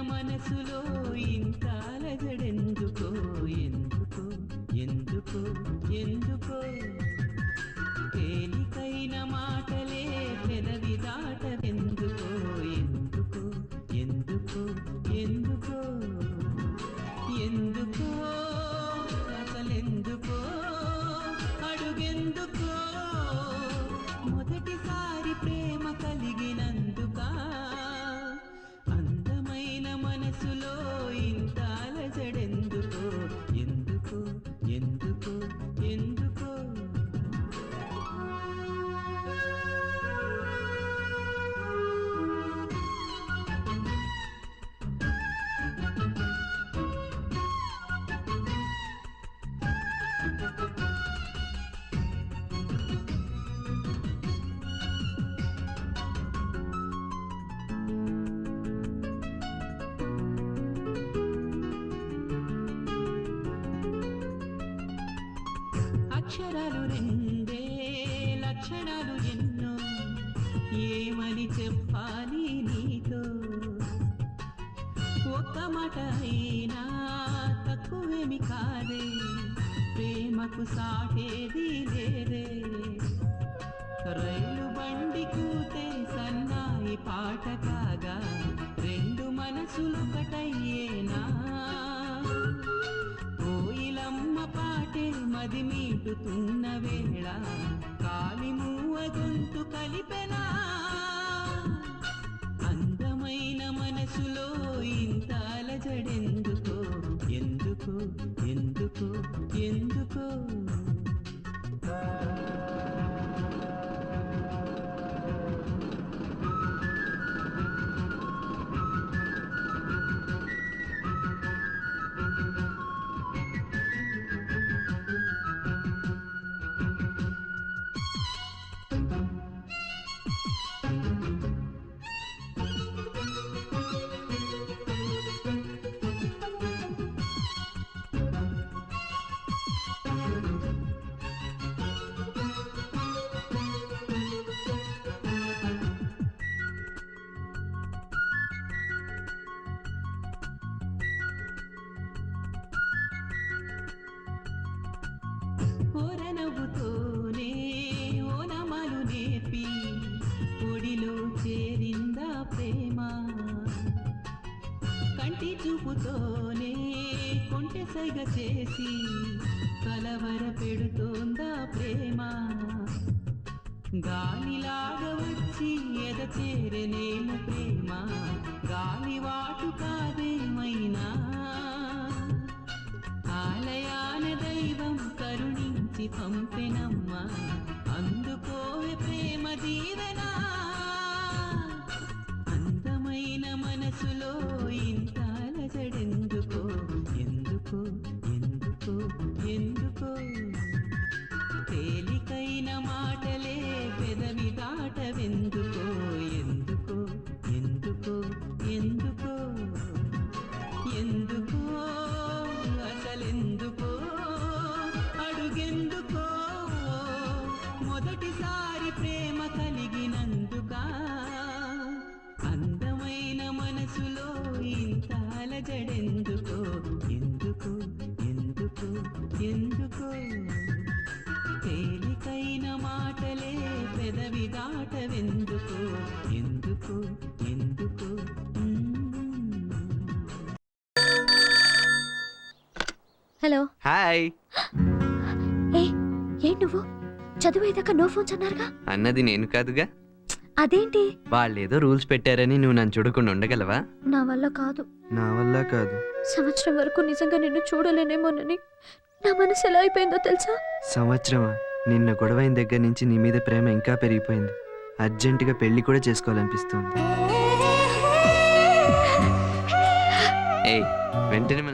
మనసులో ఇంత అలజడెందుకో ఎందుకో ఎందుకో ఎందుకో తేలికైన మాటలే పెదవి దాటవెందుకో ఎందుకో ఎందుకో ఎందుకో ఎందుకో అసలెందుకో అడుగెందుకో మొదటిసారి ప్రేమ కలిగినందుక అందమైన మనసులో ఇంత అలజడెందుకో ఎందుకో ఎందుకో ఎందుకో అక్షరాలు రెండే లక్షణాలు ఎన్నో ఏమని చెప్పాలి నీతో ఒక్క మాట అయినా తక్కువేమి కాదే ప్రేమకు సాటేది లేదే రైలు బండి కూతే సన్నాయి పాట కాగా రెండు మనసులొకటయ్యేనా కోయిలమ్మ పాటే మది మీటుతున్న వేళ కాలి మూవ గొంతు కలిపెనా అందమైన మనసులో ఇంత అలజడెందుకో ఎందుకో ఎందుకో ఎందుకో ఓరనవ్వుతోనే ఓనమాలు నేర్పి ఒడిలో చేరిందా ప్రేమ కంటి చూపుతోనే కొంటె సైగ చేసి కలవర పెడుతోందా ప్రేమ గాలిలాగా వచ్చి ఎద చేరనేము ప్రేమ గాలివాటు కాదేమైనా ఆలయాన దైవం కరుణించి పంపెనమ్మ అందుకోవే ప్రేమ దీవెన అందమైన మనసులో ఇంత అలజడెందుకో ఎందుకో ఎందుకో ఎందుకో తేలికైన మాటలే పెదవి దాటవెందుకో ఎందుకో ఎందుకో ఎందుకో ఎందుకో అసలెందుకో అడుగెందుకో మొదటిసారి ప్రేమ కలిగినందుక అందమైన మనసులో ఇంత అలజడెందుకో ఎందుకో ఎందుకో ఎందుకో తేలికైన మాటలే పెదవి దాటవెందుకో ఎందుకో ఎందుకో హలో హాయ్ ఏ ఏంటి నువ్వు చదువేదాకా నో ఫోన్స్ అన్నారుగా అన్నది నేను కాదుగా అదేంటి వాళ్ళేదో రూల్స్ పెట్టారని నువ్వు నన్ను చూడకుండా ఉండగలవా నా వల్ల కాదు నా వల్ల కాదు సంవత్సరం వరకు నిజంగా నిన్ను చూడలేనేమోనని నా మనసు ఎలా అయిపోయిందో తెలుసా సంవత్సరమా నిన్న గొడవైన దగ్గర నుంచి నీ మీద ప్రేమ ఇంకా పెరిగిపోయింది అర్జెంటుగా పెళ్లి కూడా చేసుకోవాలనిపిస్తుంది ఏయ్ వెంటనే